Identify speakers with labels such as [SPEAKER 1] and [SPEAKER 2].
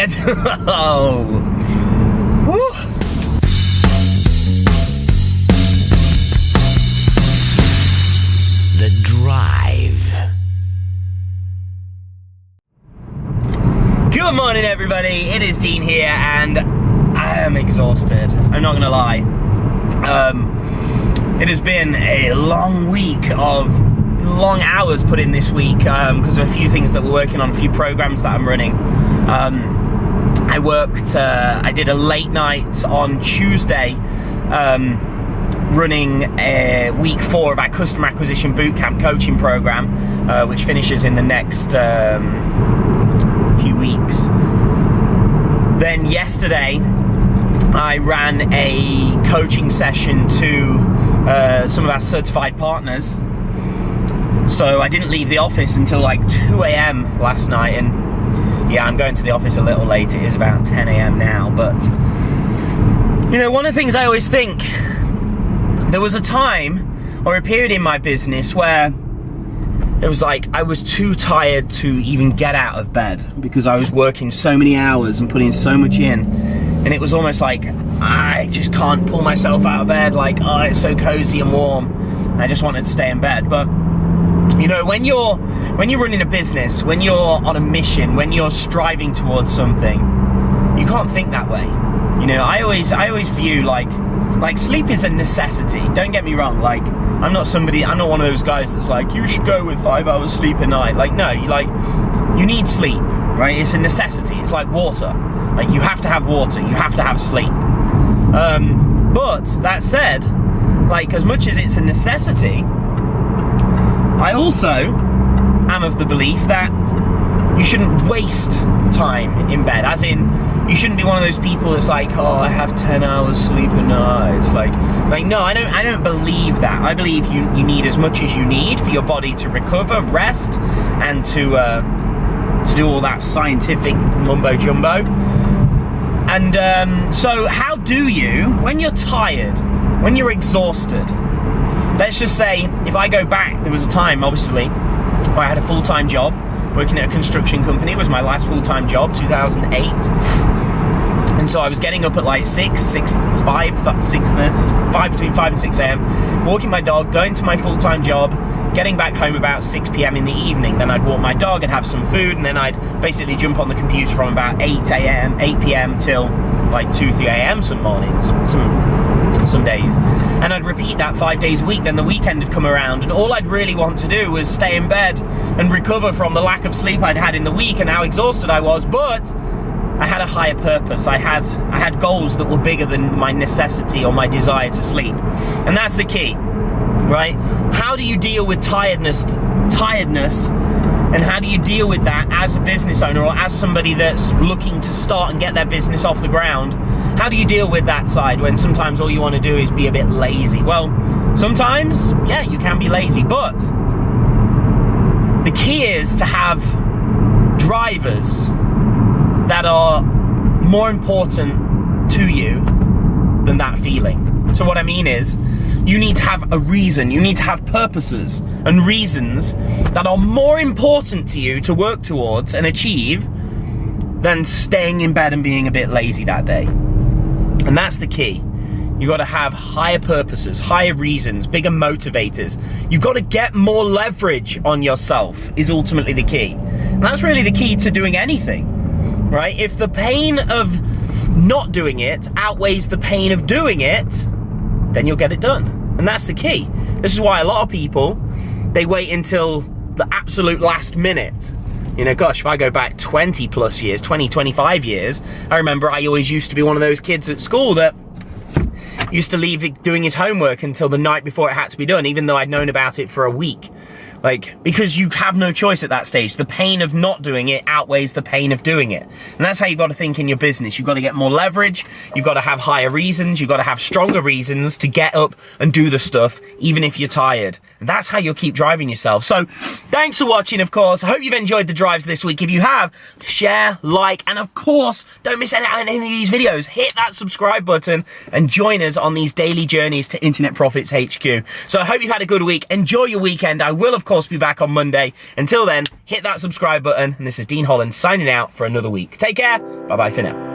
[SPEAKER 1] bed. Oh. Woo.
[SPEAKER 2] The Drive.
[SPEAKER 1] Good morning, everybody. It is Dean here, and I am exhausted. I'm not gonna lie. It has been a long week of long hours put in this week because of a few things that we're working on, a few programs that I'm running. I did a late night on Tuesday running week 4 of our customer acquisition bootcamp coaching program, which finishes in the next few weeks. Then yesterday I ran a coaching session to some of our certified partners. So I didn't leave the office until like 2 a.m. last night, and yeah, I'm going to the office a little late. It is about 10 a.m. now, but you know, one of the things I always think, there was a time or a period in my business where it was like I was too tired to even get out of bed because I was working so many hours and putting so much in, and it was almost like I just can't pull myself out of bed, like, oh, it's so cozy and warm. I just wanted to stay in bed. But you know, when you're running a business, when you're on a mission, when you're striving towards something, you can't think that way. You know, I always view like sleep is a necessity. Don't get me wrong. Like, I'm not one of those guys that's like, you should go with 5 hours sleep a night. Like, no, you need sleep, right? It's a necessity. It's like water. Like, you have to have water. You have to have sleep. But that said, like, as much as it's a necessity, I also am of the belief that you shouldn't waste time in bed. As in, you shouldn't be one of those people that's like, oh, I have 10 hours sleep a night. It's like no, I don't believe that. I believe you need as much as you need for your body to recover, rest, and to do all that scientific mumbo jumbo. And so how do you, when you're tired, when you're exhausted, let's just say, if I go back, there was a time, obviously, where I had a full-time job, working at a construction company. It was my last full-time job, 2008. And so I was getting up at like 6:30, between 5 and 6 a.m., walking my dog, going to my full-time job, getting back home about 6 p.m. in the evening. Then I'd walk my dog and have some food, and then I'd basically jump on the computer from about 8 p.m. till like 2, 3 a.m. some mornings, some days, and I'd repeat that 5 days a week. Then the weekend had come around, and all I'd really want to do was stay in bed and recover from the lack of sleep I'd had in the week and how exhausted I was. But I had a higher purpose. I had goals that were bigger than my necessity or my desire to sleep. And that's the key, right? How do you deal with tiredness, and how do you deal with that as a business owner or as somebody that's looking to start and get their business off the ground? How do you deal with that side when sometimes all you want to do is be a bit lazy? Well, sometimes, yeah, you can be lazy, but the key is to have drivers that are more important to you than that feeling. So what I mean is, you need to have a reason, you need to have purposes and reasons that are more important to you to work towards and achieve than staying in bed and being a bit lazy that day. And that's the key. You got to have higher purposes, higher reasons, bigger motivators. You've got to get more leverage on yourself is ultimately the key. And that's really the key to doing anything, right? If the pain of not doing it outweighs the pain of doing it, then you'll get it done. And that's the key. This is why a lot of people, they wait until the absolute last minute. You know, gosh, if I go back 20 plus years, 20, 25 years, I remember I always used to be one of those kids at school that used to leave doing his homework until the night before it had to be done, even though I'd known about it for a week. Like, because you have no choice at that stage. The pain of not doing it outweighs the pain of doing it. And that's how you've got to think in your business. You've got to get more leverage. You've got to have higher reasons. You've got to have stronger reasons to get up and do the stuff, even if you're tired. And that's how you'll keep driving yourself. So, thanks for watching, of course. I hope you've enjoyed the drives this week. If you have, share, like, and of course, don't miss out on any of these videos. Hit that subscribe button and join us on these daily journeys to Internet Profits HQ. So I hope you've had a good week. Enjoy your weekend. I will, of course, be back on Monday. Until then, hit that subscribe button. And this is Dean Holland signing out for another week. Take care. Bye-bye for now.